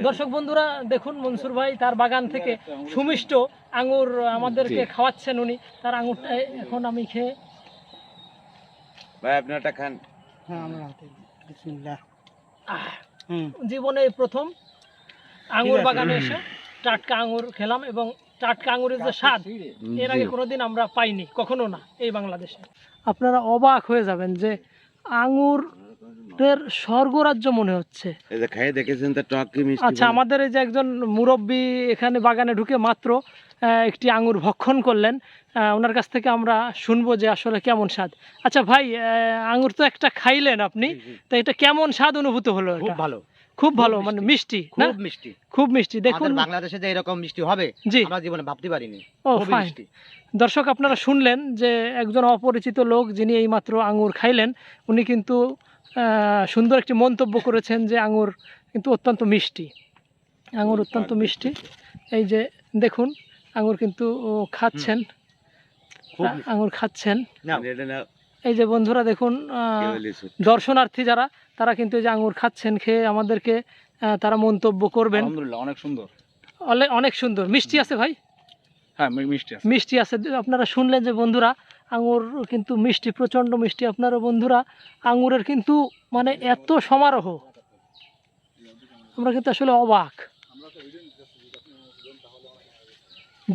দর্শক বন্ধুরা দেখুন, মনসুর ভাই তার বাগান থেকে সুমিষ্ট আঙ্গুর আমাদেরকে খাওয়াচ্ছেন উনি। তার আঙ্গুরটা এখন আমি খেয়ে ভাই আপনারটা খান। হ্যাঁ আমার হাতে বিসমিল্লাহ। জীবনে প্রথম আঙ্গুর বাগানে এসে টাটকা আঙ্গুর খেলাম, এবং টাটকা আঙ্গুরের যে স্বাদ এর আগে কোনোদিন আমরা পাইনি, কখনো না এই বাংলাদেশে। আপনারা অবাক হয়ে যাবেন যে আঙ্গুরের স্বর্গরাজ্য মনে হচ্ছে। এই যে খাইয়ে দেখেছেন তা টক কি মিষ্টি? আচ্ছা, আমাদের এই যে একজন মুরব্বী এখানে বাগানে ঢুকে মাত্র একটি আঙ্গুর ভক্ষণ করলেন, ওনার কাছ থেকে আমরা শুনবো যে আসলে কেমন স্বাদ। আচ্ছা ভাই, আঙ্গুর তো একটা খাইলেন আপনি, তো এটা কেমন স্বাদ অনুভূত হলো? খুব ভালো, খুব ভালো, মানে মিষ্টি না? খুব মিষ্টি, খুব মিষ্টি। দেখুন বাংলাদেশে যে এরকম মিষ্টি হবে জি আমরা জীবনে ভাবতে পারিনি। ও ফাইন। দর্শক আপনারা শুনলেন যে একজন অপরিচিত লোক যিনি এইমাত্র আঙ্গুর খাইলেন, উনি কিন্তু সুন্দর একটি মন্তব্য করেছেন যে আঙ্গুর কিন্তু অত্যন্ত মিষ্টি, আঙ্গুর অত্যন্ত মিষ্টি। এই যে দেখুন আঙ্গুর কিন্তু খাচ্ছেন, আঙ্গুর খাচ্ছেন। এই যে বন্ধুরা দেখুন, দর্শনার্থী যারা তারা কিন্তু এই যে আঙ্গুর খাচ্ছেন, খেয়ে আমাদেরকে তারা মন্তব্য করবেন। আলহামদুলিল্লাহ, অনেক সুন্দর, অনেক সুন্দর। মিষ্টি আছে ভাই? হ্যাঁ মিষ্টি আছে, মিষ্টি আছে। আপনারা শুনলেন যে বন্ধুরা আঙ্গুর কিন্তু মিষ্টি, প্রচণ্ড মিষ্টি। আপনারা বন্ধুরা আঙ্গুরের কিন্তু মানে এত সমারোহ, আমরা কিন্তু আসলে অবাক।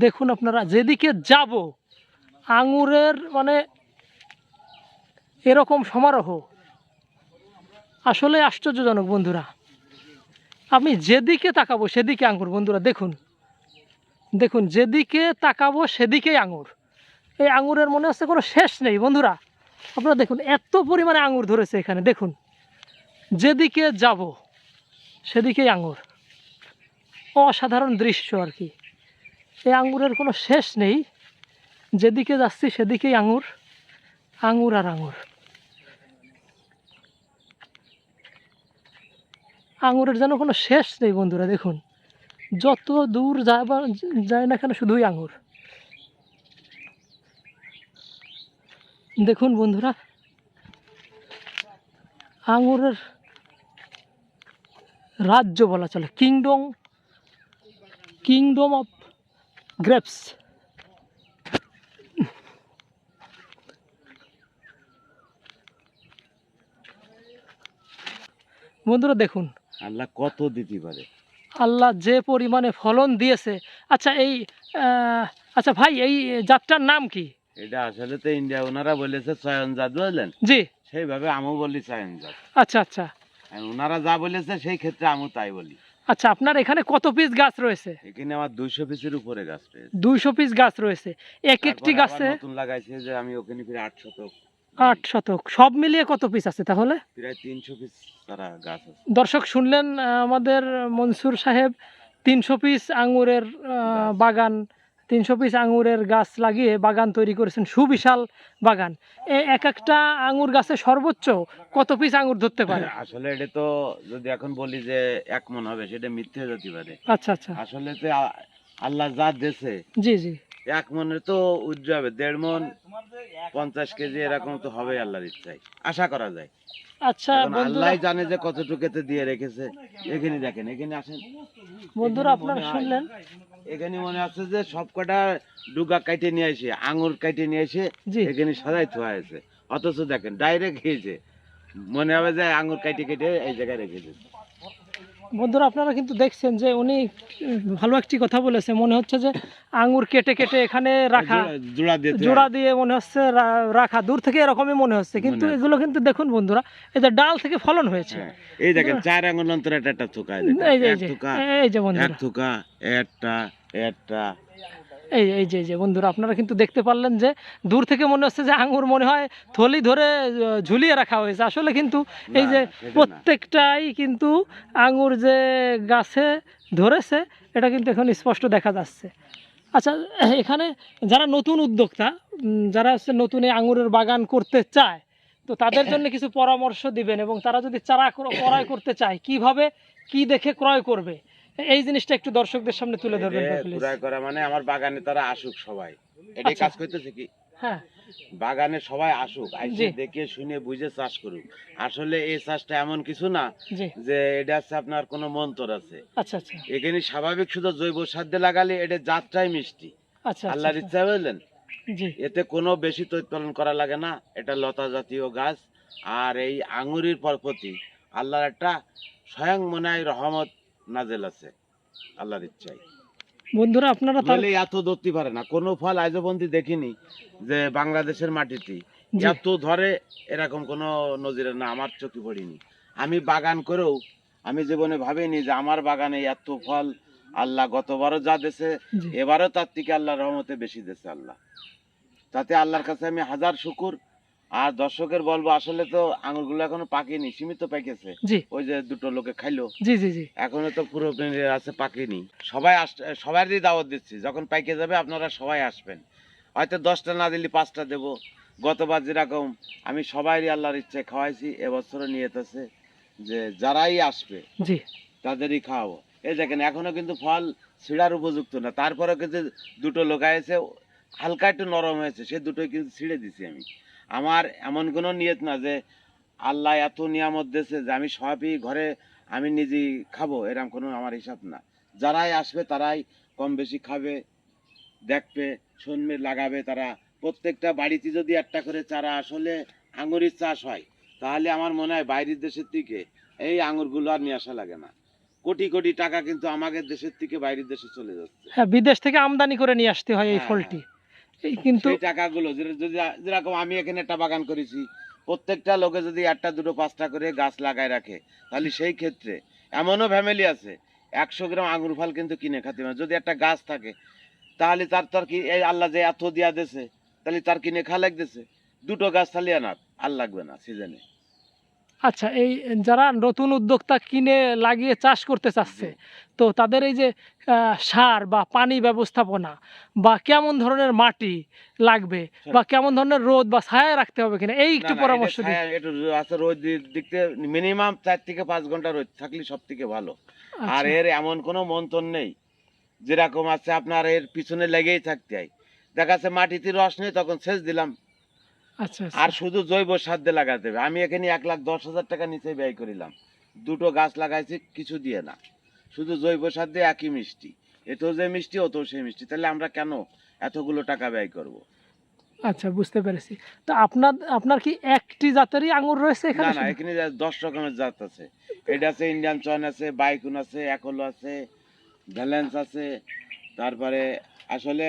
দেখুন আপনারা যেদিকে যাব আঙ্গুরের মানে এরকম সমারোহ, আসলে আশ্চর্যজনক বন্ধুরা। আমি যেদিকে তাকাবো সেদিকে আঙ্গুর বন্ধুরা। দেখুন দেখুন, যেদিকে তাকাবো সেদিকেই আঙ্গুর। এই আঙ্গুরের মনে হচ্ছে কোনো শেষ নেই বন্ধুরা। আপনারা দেখুন এত পরিমাণে আঙ্গুর ধরেছে এখানে। দেখুন যেদিকে যাব সেদিকেই আঙ্গুর, অসাধারণ দৃশ্য আর কি। এই আঙ্গুরের কোনো শেষ নেই, যেদিকে যাচ্ছি সেদিকেই আঙ্গুর, আঙ্গুর আর আঙ্গুর। আঙ্গুরের যেন কোনো শেষ নেই বন্ধুরা। দেখুন যত দূর যায় না কেন শুধুই আঙ্গুর। দেখুন বন্ধুরা আঙ্গুরের রাজ্য বলা চলে, কিংডম অফ গ্রেপস। বন্ধুরা দেখুন আল্লাহ কত দিতে পারে, আল্লাহ যে পরিমাণে ফলন দিয়েছে। আচ্ছা এই আচ্ছা ভাই, এই জাতটার নাম কি? এটা আসলে তো ইন্ডিয়া ওনারা বলেছে চয়নজাত, বুঝলেন? জি, সেইভাবে আমিও বলি চয়নজাত। আচ্ছা আচ্ছা, আর ওনারা যা বলেছে সেই ক্ষেত্রে আমিও তাই বলি। আচ্ছা আপনার এখানে কত পিস গাছ রয়েছে? এখানে আমার 200 পিসের উপরে গাছ রয়েছে। 200 পিস গাছ রয়েছে। এক একটি তারপরে গাছে আবার নতুন লাগাইছে যে আমি ওখানে প্রায় 8 শতক, 8 শতক, সব মিলিয়ে কত পিস আছে তাহলে? প্রায় 300 পিস তারা গাছ আছে। দর্শক শুনলেন আমাদের মনসুর সাহেব 300 পিস আঙ্গুরের বাগান, 300 পিস আঙ্গুরের গাছ লাগিয়ে বাগান তৈরি করেছেন, সুবিশাল বাগান। এক একটা আঙ্গুর গাছে সর্বোচ্চ কত পিস আঙ্গুর ধরতে পারে? আসলে এটা তো যদি এখন বলি যে 1 মণ হবে সেটা মিথ্যে যেতে পারে। আচ্ছা আচ্ছা, আসলে তো আল্লাহ যা দিয়েছে জি জি, 1 মণের তো উজ্জ্বল হবে, 1.5 মণ 50 কেজি এরকম তো হবে আল্লাহর ইচ্ছায়, আশা করা যায়। আচ্ছা বন্ধুরা, আল্লাহ জানে যে কতটুকুতে দিয়ে রেখেছে। এখানে দেখেন, এখানে আসেন বন্ধুরা আপনারা শুনলেন, এখানে মনে আছে যে সবকটা ডুগা কাটে নিয়ে এসে আঙ্গুর কাটে নিয়ে এসে জি এখানে সাজাই থোয়া হয়েছে, অথচ দেখেন ডাইরেক্ট খেয়েছে, মনে হবে যে আঙ্গুর কাটে কেটে এই জায়গায় রেখে দিয়েছে। বন্ধুরা আপনারা কিন্তু দেখছেন যে উনি ভালো একটি কথা বলেছে, মনে হচ্ছে যে আঙ্গুর কেটে কেটে এখানে রাখা, জোড়া দিয়ে মনে হচ্ছে রাখা, দূর থেকে এরকমই মনে হচ্ছে, কিন্তু এগুলো কিন্তু দেখুন বন্ধুরা এই যে ডাল থেকে ফলন হয়েছে। এই দেখেন 4 আঙ্গুর অন্তর একটা থোকা, এই যে বন্ধুরা, এক থোকা, একটা এই যে বন্ধুরা আপনারা কিন্তু দেখতে পারলেন যে দূর থেকে মনে হচ্ছে যে আঙ্গুর মনে হয় থলি ধরে ঝুলিয়ে রাখা হয়েছে, আসলে কিন্তু এই যে প্রত্যেকটাই কিন্তু আঙ্গুর যে গাছে ধরেছে এটা কিন্তু এখন স্পষ্ট দেখা যাচ্ছে। আচ্ছা এখানে যারা নতুন উদ্যোক্তা, যারা হচ্ছে নতুন এই আঙ্গুরের বাগান করতে চায়, তো তাদের জন্য কিছু পরামর্শ দিবেন, এবং তারা যদি চারা ক্রয় করতে চায় কিভাবে কি দেখে ক্রয় করবে, এই জিনিসটা একটু দর্শকদের সামনে তুলে ধরবেন ভাই, প্লিজ। ক্রয় করা মানে আমার বাগানে তারা আসুক সবাই, এটাই আচ্ছা। কাজ করতেছে কি হ্যাঁ, বাগানে সবাই আসুক, আইসে জি। দেখে শুনে বুঝে চাষ করুক। আসলে এই চাষটা এমন কিছু না জি। যে এটা আছে আপনার কোনো মন্তর আছে, আচ্ছা আচ্ছা এখানে স্বাভাবিক শুধু জৈব সার দিয়ে লাগালে এটা জাতটাই মিষ্টি, আচ্ছা আচ্ছা, আল্লাহর আচ্ছা। ইচ্ছা বুঝলেন। জি। এতে কোনো বেশি তো উৎপাদন করা লাগে না, এটা লতা জাতীয় গাছ। আর এই আঙুরের প্রতি আল্লাহর একটা স্বয়ং মনে হয় রহমত নাজেল আছে আল্লাহর ইচ্ছায়। বন্ধুরা আপনারা তার বলে এত ধরতে পারে না কোনো ফল আজও পর্যন্ত দেখিনি যে বাংলাদেশের মাটিতে জি। এত ধরে, এরকম কোনো নজিরে না আমার চোখে পড়িনি। আমি বাগান করেও আমি জীবনে ভাবিনি যে আমার বাগানে এত ফল আল্লাহ গতবারও যা দেছে জি। এবারও তার থেকে আল্লাহর রহমতে বেশি দেছে আল্লাহ। তাতে আল্লাহর কাছে আমি হাজার শুকুর। আর দর্শকের বলবো আসলে তো আঙুরগুলো এখনো পাকেনি, সীমিত পেকেছে, জি ওই যে দুটো লোকে খাইলো, জি জি জি এখনো তো পুরো আছে পাকেনি। সবাই সবারই দাওয়াত দিচ্ছি, যখন পাইকে যাবে আপনারা সবাই আসবেন। হয়তো 10টা না দিলে 5টা দেবো। গতবার যেরকম আমি সবাইরই আল্লাহর ইচ্ছে খাওয়াইছি, এবছরও নিয়ত আছে যে যারাই আসবে জি তাদেরই খাওয়াবো। এই দেখেন এখনো কিন্তু ফল ছিঁড়ার উপযুক্ত না, তারপরেও কিন্তু দুটো লোক আছে হালকা একটু নরম হয়েছে, সে দুটোই কিন্তু ছিঁড়ে দিছি আমি। আমার এমন কোনো নিয়ত না যে আল্লাহ এত নিয়ামত দিয়েছে যে আমি সবই ঘরে আমি নিজেই খাবো, এরকম কোনো আমার হিসাব না। যারাই আসবে তারাই কম বেশি খাবে, দেখবে, শুনবে, লাগাবে। তারা প্রত্যেকটা বাড়িতে যদি একটা করে চারা আসলে আঙুরের চাষ হয়, তাহলে আমার মনে হয় বাইরের দেশের থেকে এই আঙুরগুলো আর নিয়ে আসা লাগে না। কোটি কোটি টাকা কিন্তু আমাদের দেশের থেকে বাইরের দেশে চলে যাচ্ছে। হ্যাঁ, বিদেশ থেকে আমদানি করে নিয়ে আসতে হয় এই হ্যাঁ, ফলটি। এই কিন্তু সেই টাকাগুলো যদি যেরকম আমি এখানে একটা বাগান করেছি, প্রত্যেকটা লোকে যদি একটা দুটো 5টা করে গাছ লাগায় রাখে, তাহলে সেই ক্ষেত্রে এমনও ফ্যামিলি আছে 100 গ্রাম আঙুর ফল কিন্তু কিনে খাতে পারে। যদি একটা গাছ থাকে তাহলে তার কি এই আল্লাহ যে এত দিয়া দেছে, তাহলে তার কিনে খাওয়া লাগতেছে। দুটো গাছ তাহলে আনার আর লাগবে না সিজনে। আচ্ছা, এই যারা নতুন উদ্যোক্তা কিনে লাগিয়ে চাষ করতে চাচ্ছে, তো তাদের এই যে সার বা পানি ব্যবস্থাপনা বা কেমন ধরনের মাটি লাগবে বা কেমন ধরনের রোদ বা ছায়া রাখতে হবে কিনা, এই একটু পরামর্শ দিন। একটু আছে রোদ দিকতে মিনিমাম 4 থেকে 5 ঘন্টা রোদ থাকলে সব থেকে ভালো। আর আচ্ছা, এর এমন কোনো মন্থন নেই, যেরকম আছে আপনার এর পিছনে লেগেই থাকতে হয়। দেখা যাচ্ছে মাটিতে রস নেই, তখন সেচ দিলাম। আচ্ছা আর আচ্ছা শুধু জৈব সার দিয়ে লাগাতে হবে। আমি এখানে 1,10,000 টাকা নিচে ব্যয় করিলাম, দুটো গাছ লাগাইছি কিছু দিয়ে না, শুধু জৈব সার দিয়ে। একই মিষ্টি, এতেও যে মিষ্টি ওতেও সেই মিষ্টি, তাহলে আমরা কেন এতগুলো টাকা ব্যয় করব? আচ্ছা, বুঝতে পেরেছি। তো আপনার কি একটি জাতেরই আঙুর রয়েছে না এখানে না, শুধু? এখানে 10 রকমের জাত আছে। এটা আছে ইন্ডিয়ান চয়ন আছে, বাইকুন আছে, একলো আছে, ব্যালেন্স আছে, তারপরে আসলে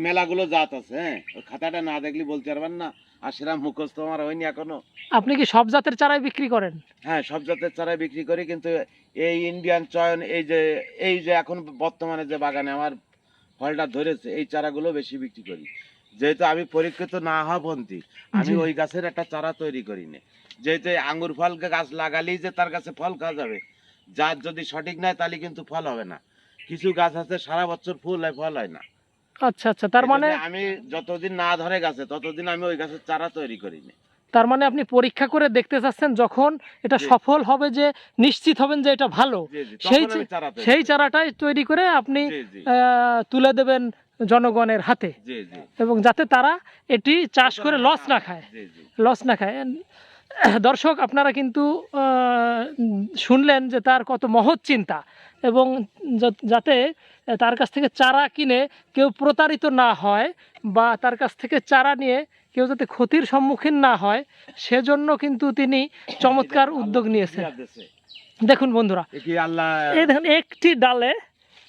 মেলাগুলো জাত আছে। হ্যাঁ, ওই খাতাটা না দেখলে বলতে পারবেন না, আর সেরকম মুখস্থ আমার হয়নি এখনো। আপনি কি সব জাতের চারাই বিক্রি করেন? হ্যাঁ, সব জাতের চারাই বিক্রি করি, কিন্তু এই ইন্ডিয়ান চয়ন এই যে এখন বর্তমানে যে বাগানে আমার ফলটা ধরেছে, এই চারাগুলো বেশি বিক্রি করি। যেহেতু আমি পরীক্ষিত না হওয়া পন্থী, আমি জি। ওই গাছের একটা চারা তৈরি করি না। যেহেতু এই আঙ্গুর ফল গাছ লাগালেই যে তার কাছে ফল খাওয়া যাবে, যার যদি সঠিক নয় তাহলে কিন্তু ফল হবে না। কিছু গাছ আছে সারা বছর ফুল হয়, ফল হয় না। আচ্ছা আচ্ছা, তার এই মানে জন্যে আমি যতদিন না ধরে গাছে ততদিন আমি ওই গাছের চারা তৈরি করি না। আপনি পরীক্ষা করে দেখতে চাচ্ছেন, যখন এটা জি। সফল হবে, যে নিশ্চিত হবেন যে এটা ভালো, জি জি, সেই তখন আমি চারা তৈরি সেই করি। চারাটাই তৈরি করে আপনি জি জি তুলে দেবেন জনগণের হাতে, জি জি, এবং যাতে তারা এটি চাষ করে লস না খায়, জি জি লস না খায়। দর্শক, আপনারা কিন্তু শুনলেন যে তার কত মহৎ চিন্তা, এবং যাতে তার কাছ থেকে চারা কিনে কেউ প্রতারিত না হয়, বা তার কাছ থেকে চারা নিয়ে কেউ যাতে ক্ষতির সম্মুখীন না হয়, সেজন্য কিন্তু তিনি চমৎকার উদ্যোগ নিয়েছেন। দেখুন বন্ধুরা, কি আল্লাহ এই দেখুন একটি ডালে,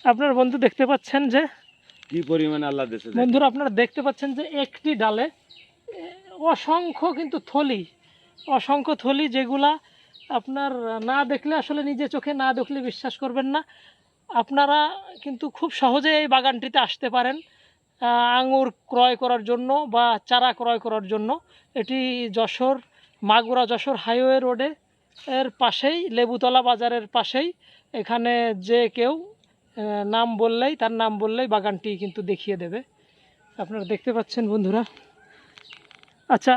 আপনার বন্ধু দেখতে পাচ্ছেন যে, কি পরিমাণে আল্লাহ দিয়েছে। বন্ধুরা আপনারা দেখতে পাচ্ছেন যে একটি ডালে অসংখ্য কিন্তু থলি, অসংখ্য থলি, যেগুলা আপনার না দেখলে, আসলে নিজে চোখে না দেখলে বিশ্বাস করবেন না। আপনারা কিন্তু খুব সহজে এই বাগানটিতে আসতে পারেন আঙুর ক্রয় করার জন্য বা চারা ক্রয় করার জন্য। এটি যশোর, মাগুরা যশোর হাইওয়ে রোডে এর পাশেই, লেবুতলা বাজারের পাশেই। এখানে যে কেউ তার নাম বললেই বাগানটি কিন্তু দেখিয়ে দেবে। আপনারা দেখতে পাচ্ছেন বন্ধুরা। আচ্ছা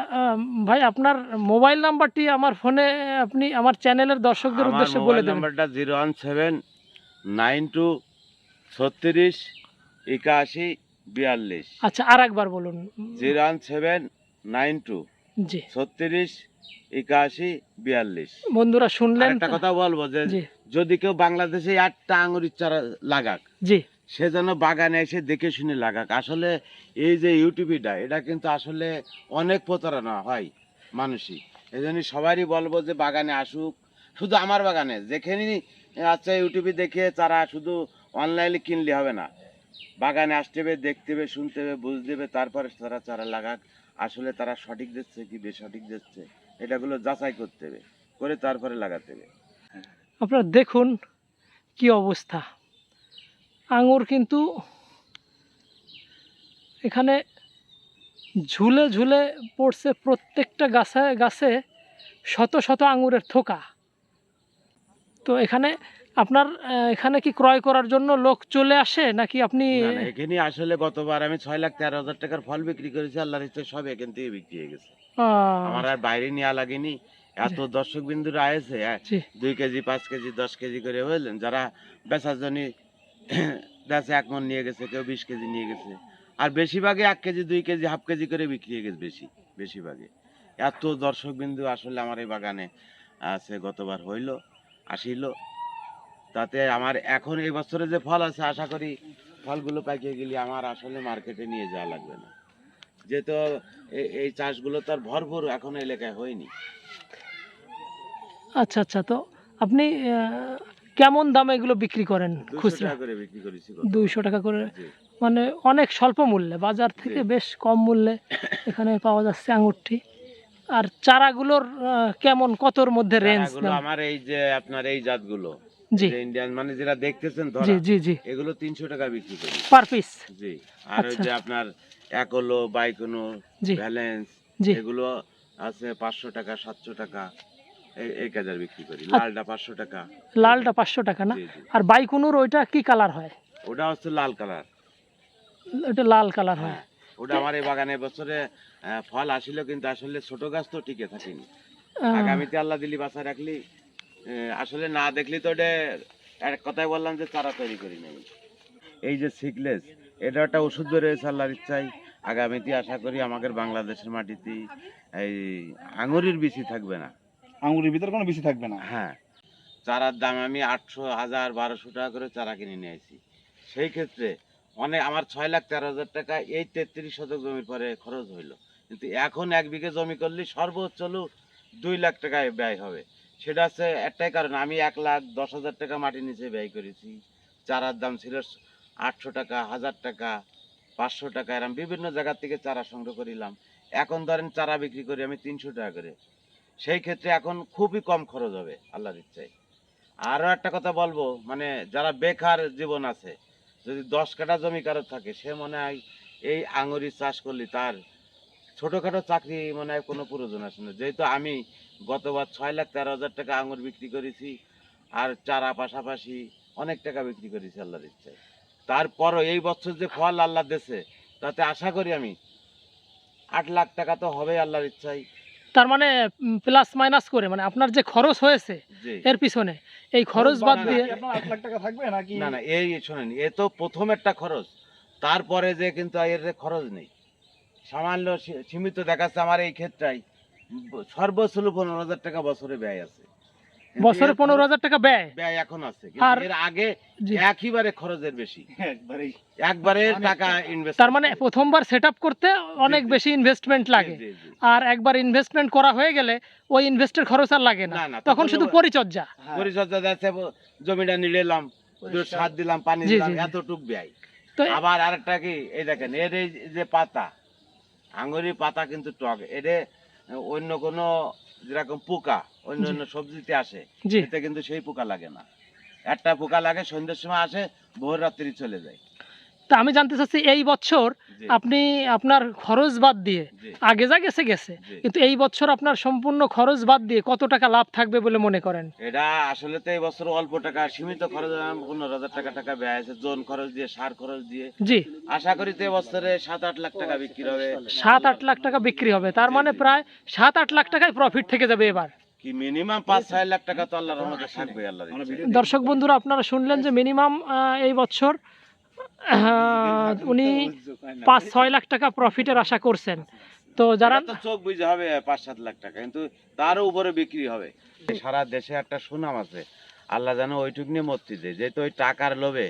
ভাই, আপনার মোবাইল নাম্বারটি আমার ফোনে আপনি আমার চ্যানেলের দর্শকদের আমার উদ্দেশ্যে বলে মোবাইল দেবেন। নাম্বারটা 92368142। আচ্ছা, আর একবার বলুন। 01792 জি 368142। বন্ধুরা শুনলেন একটা কথা বলবো যে জি যদি কেউ বাংলাদেশে একটা আঙুরের চারা লাগাক, জি সে যেন বাগানে এসে দেখে শুনে লাগাক। আসলে এই যে ইউটিউবিটা, এটা কিন্তু আসলে অনেক প্রতারণা হয় মানুষই। এই জন্য সবারই বলবো যে বাগানে আসুক, শুধু আমার বাগানে যেখানেই আচ্ছা ইউটিউবে দেখে চারা শুধু অনলাইনে কিনলে হবে না, বাগানে আসতে হবে, দেখতে হবে, শুনতে হবে, বুঝতে হবে, তারপরে তারা চারা লাগাক। আসলে তারা সঠিক দিচ্ছে কি বেসঠিক দিচ্ছে, এটাগুলো যাচাই করতে হবে, করে তারপরে লাগাতে হবে। আপনারা দেখুন কি অবস্থা, আঙুর কিন্তু এখানে ঝুলে ঝুলে পড়ছে, প্রত্যেকটা গাছে গাছে শত শত আঙুরের থোকা। তো এখানে আপনার এখানে কি ক্রয় করার জন্য লোক চলে আসে নাকি আপনি? না না, এখানে আসলে গতবার আমি 6,13,000 টাকার ফল বিক্রি করেছি, আল্লাহর ইচ্ছায় সব এখান থেকে বিক্রি হয়ে গেছে। আমার আর বাইরে নেওয়া লাগেনি। এত দর্শক বিন্দুরা আয়েছে, জি 2 কেজি 5 কেজি 10 কেজি করে বুঝলেন, যারা বেচার জন্য বেচে 1 মণ নিয়ে গেছে, কেউ 20 কেজি নিয়ে গেছে। আর বেশিরভাগে 1 কেজি 2 কেজি হাফ কেজি করে বিক্রি হয়ে গেছে বেশিরভাগে। এত দর্শক বিন্দু আসলে আমার এই বাগানে আছে, গতবার হইলো আসিল। তাতে আমার এখন এই বছরে যে ফল আছে, আশা করি ফলগুলো পাকিয়ে গেলে আমার আসলে মার্কেটে নিয়ে যাওয়া লাগবে না, যেহেতু এই চাষগুলো তার ভরপুর এখন এলাকায় হয়নি। আচ্ছা আচ্ছা, তো আপনি কেমন দামে এগুলো বিক্রি করেন? 200 খুচরা টাকা করে বিক্রি করেছি। 200 টাকা করে, জি। মানে অনেক স্বল্প মূল্যে, বাজার থেকে জি। বেশ কম মূল্যে এখানে পাওয়া যাচ্ছে আঙুরটি। আর চারাগুলোর কেমন, কতর মধ্যে রেঞ্জ? চারাগুলো আমার এই যে আপনার এই জাতগুলো, জি যে ইন্ডিয়ান মানে যেটা দেখতেছেন জি ধরা, জি জি এগুলো 300 টাকা বিক্রি করি। Per piece? জি। আর ওই আচ্ছা যে আপনার একলো বাইকোনো জি ভ্যালেন্স, জি এগুলো আছে 500 টাকা 700 টাকা, এই কাজার বিক্রি করি। আচ্ছা। লালটা 500 টাকা। লালটা 500 টাকা না? জি জি। আর বাইকুনুর ওইটা কি কালার হয়? ওটা হচ্ছে লাল কালার। ওটা লাল কালার হয়। হ্যাঁ, ওটা আমার এই বাগানে বছরে ফল আসিল, কিন্তু আসলে ছোট গাছ তো টিকে থাকেনি। আগামীতে আল্লাহ দিলি বাঁচা রাখলি, আসলে না দেখলি তো ওটা এক কথায় বললাম যে চারা তৈরি করি নাই। এই যে সিকলেস, এটা একটা ওষুধ বেরোয়েছে আল্লাহর ইচ্ছায়। আগামীতে আশা করি আমাদের বাংলাদেশের মাটিতে এই আঙুরের বিচি থাকবে না, আঙুরের ভিতর কোনো বেশি থাকবে না। হ্যাঁ। চারার দাম আমি 800 1000 1200 টাকা করে চারা কিনে নিয়ে আসি। সেই ক্ষেত্রে অনেক আমার 6,13,000 টাকা এই 33 শতক জমির পরে খরচ হইলো, কিন্তু এখন 1 বিঘে জমি করলে সর্বোচ্চ 2 লাখ টাকায় ব্যয় হবে। সেটা হচ্ছে একটাই কারণ, আমি 1,10,000 টাকা মাটির নিচে ব্যয় করেছি। চারার দাম ছিল 800 টাকা 1000 টাকা 500 টাকা, এরকম বিভিন্ন জায়গা থেকে চারা সংগ্রহ করিলাম। এখন ধরেন চারা বিক্রি করি আমি 300 টাকা করে। সেই ক্ষেত্রে এখন খুবই কম খরচ হবে আল্লাহর ইচ্ছায়। আরো একটা কথা বলবো, মানে যারা বেকার জীবন আছে, যদি 10 কাঠা জমি কারো থাকে, সে মনে হয় এই আঙুরি চাষ করলে তার ছোটখাটো চাকরি মনে হয় কোনো প্রয়োজন আসে না। যেহেতু আমি গতবার 6,13,000 টাকা আঙুর বিক্রি করেছি, আর চারা পাশাপাশি অনেক টাকা বিক্রি করেছি আল্লাহর ইচ্ছায়। তারপরও এই বছর যে ফল আল্লাহ দিয়েছে, তাতে আশা করি আমি 8 লাখ টাকা তো হবে আল্লাহর ইচ্ছায়। তার মানে প্লাস মাইনাস করে, মানে আপনার যে খরচ হয়েছে জি। এর পিছনে, এই খরচ বাদ না, না, দিয়ে আপনার 8 লাখ টাকা থাকবে নাকি? না না, এই শোনেন, এ তো প্রথম একটা খরচ, তারপরে যে কিন্তু এর যে খরচ নেই, সামান্য সীমিত দেখাচ্ছে আমার এই ক্ষেত্রেই সর্বোচ্চ 15,000 টাকা বছরে ব্যয় আছে। কিন্তু বছরে এর 15,000 টাকা ব্যয়? ব্যয় এখন আছে, কিন্তু আর এর আগে জি। একইবারে খরচের বেশি, একবারেই একবারে টাকা ইনভেস্ট। তার মানে প্রথমবার সেট আপ করতে অনেক জি, বেশি ইনভেস্টমেন্ট লাগে, আর একবার ইনভেস্টমেন্ট করা হয়ে গেলে ওই ইনভেস্টের খরচ আর লাগে না, না, না, তখন তখন শুধু ও- পরিচর্যা। পরিচর্যা যাচ্ছে, জমিটা নিড়েলাম, সার দিলাম, পানি জি, দিলাম, জি, জি। এতটুক ব্যয়। তো আবার আরেকটা কি, এই দেখেন এর এই যে পাতা, আঙুরি পাতা কিন্তু টক, এরে অন্য কোনো যেরকম পোকা অন্য জি। অন্য সবজিতে আসে, জি, এতে কিন্তু সেই পোকা লাগে না। একটা পোকা লাগে সন্ধ্যের সময় আসে, ভোর রাত্রি চলে যায়। তা আমি জানতে চাচ্ছি এই বছর জি, আপনি আপনার খরচ বাদ দিয়ে, জি, আগে যা গেছে গেছে, জি। কিন্তু এই বছর আপনার সম্পূর্ণ খরচ বাদ দিয়ে কত টাকা লাভ থাকবে বলে মনে করেন? এটা আসলে তো এই বছর অল্প টাকা, সীমিত খরচ, 15,000 টাকা ব্যয় আছে, জোন খরচ দিয়ে, সার খরচ দিয়ে। জি, আশা করি তো এবছরে 7-8 লাখ টাকা বিক্রি হবে। 7-8 লাখ টাকা বিক্রি হবে, তার জি, মানে জি। প্রায় 7-8 লাখ টাকায় প্রফিট থেকে যাবে এবার। কি মিনিমাম 5-6 লাখ টাকা তো আল্লাহর রহমতে থাকবে আল্লাহর আমরা ইচ্ছায়। ভিডিও দর্শক বন্ধুরা আপনারা শুনলেন যে মিনিমাম এই বছর উনি 5-6 লাখ টাকা প্রফিটের আশা করছেন। তো যারা এটা তো চোখ বুঝে হবে 5-7 লাখ টাকা, কিন্তু তারও উপরে বিক্রি হবে। সারা দেশে একটা সুনাম আছে, আল্লাহ যেন ওইটুক নিয়ে মূর্তি দেয়, যেহেতু ওই টাকার লোভে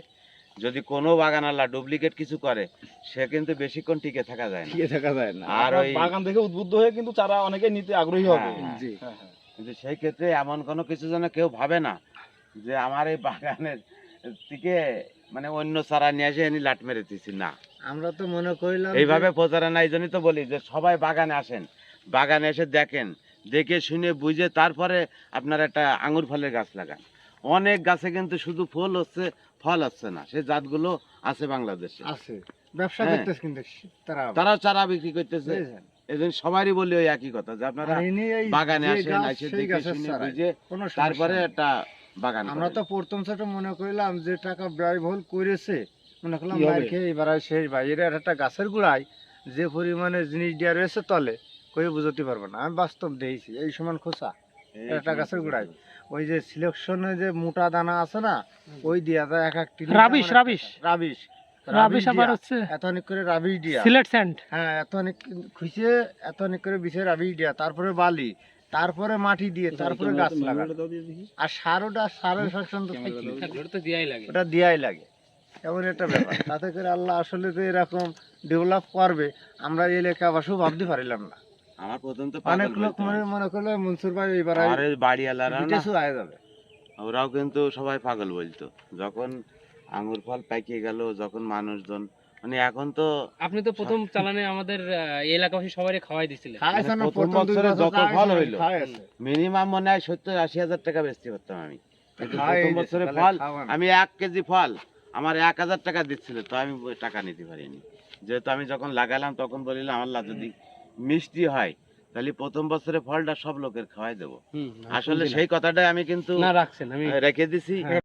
যদি কোনো বাগান আল্লাহ ডুপ্লিকেট কিছু করে, সে কিন্তু বেশিক্ষণ টিকে থাকা যায় না। টিকে থাকা যায় না। আর আর ওই- বাগান দেখে উদ্বুদ্ধ হয়ে কিন্তু চারা অনেকে নিতে আগ্রহী হবে। হ্যাঁ, জি হ্যাঁ হ্যাঁ। কিন্তু সেই ক্ষেত্রে এমন কোনো কিছু যেন কেউ ভাবে না যে আমার এই বাগানের থেকে মানে অন্য চারা নিয়ে এসে এনে লাট মেরে দিচ্ছি, না। আমরা তো মনে করিলাম এইভাবে প্রচারণা, এই জন্যই তো বলি যে সবাই বাগানে আসেন, বাগানে এসে দেখেন, দেখে শুনে বুঝে তারপরে আপনারা একটা আঙুর ফলের গাছ লাগান। অনেক গাছে কিন্তু শুধু ফুল হচ্ছে, ফল হচ্ছে না, সেই জাতগুলো আছে বাংলাদেশে। আছে ব্যবসা হ্যাঁ। করতেছে কিন্তু তারা তারাও চারা বিক্রি করতেছে। বুঝেছেন? এই জন্য সবারই বলি ওই একই কথা যে আপনারা আর ইনি এই বাগানে যে আসেন, গাছ, এসে সেই দেখে গাছের শুনে চারা। বুঝে কোনো সমস্যা তারপরে নেই। একটা বাগান আমরা করেন। তো প্রথম ছোট মনে করিলাম যে টাকা ব্যয়বহুল করেছে, মনে করলাম কি হবে? মার খেয়ে এবার আর শেষ ভাই, এর একটা গাছের গোড়ায় যে পরিমাণে জিনিস দেওয়া রয়েছে তলে কই বুঝতে পারবো না। আমি বাস্তব দেখেছি এই সমান খোসা এই একটা গাছের গোড়ায়। ওই যে সিলেকশনে যে মোটা দানা আছে না, ওই দিয়া যায় এক এক রাবিশ, রাবিশ। রাবিশ রাবিশ আবার হচ্ছে এত অনেক করে রাবিশ দিয়া, সিলেট স্যান্ড। হ্যাঁ এত অনেক খুঁজে এত অনেক করে বিষের রাবিশ দিয়া, তারপরে বালি, তারপরে মাটি দিয়ে, তারপরে গাছ লাগানো। আর সারের শাসন তো থাকেই। ওটা দিয়াই লাগে, এমন একটা ব্যাপার। তাতে করে আল্লাহ আসলে যে এরকম ডেভেলপ করবে আমরা এই এলাকাবাসীও ভাবতে পারিলাম না। আমার প্রথম তো অনেক পাগল লোক বলতো। মনে করলে মনসুর ভাই এবার আর এই বাড়িওয়ালারা না, কিছু আয় যাবে। ওরাও কিন্তু সবাই পাগল বলতো যখন আঙ্গুর ফল পাইকে গেল, যখন মানুষজন মানে এখন তো আপনি তো প্রথম চালানে আমাদের এই এলাকাবাসী সবাই খাওয়াই দিছিলেন। খাইছে না, প্রথম প্রথম দুই বছরে বছর যত খাইছে, ফল হইলো, খাইছে। মিনিমাম মনে হয় 70-80 হাজার টাকা বেচতে পারতাম আমি। কিন্তু খাই প্রথম দিছে, বছরে তাহলে ফল খাওয়ান। আমি 1 কেজি ফল আমার 1000 টাকা দিচ্ছিল, তো আমি ওই টাকা নিতে পারিনি। যেহেতু আমি যখন লাগালাম তখন বলিলাম আল্লাহ যদি মিষ্টি হয় তাহলে প্রথম বছরে ফলটা সব লোকের খাওয়াই দেবো। আসলে সেই কথাটাই আমি কিন্তু না রাখছেন, আমি রেখে দিছি।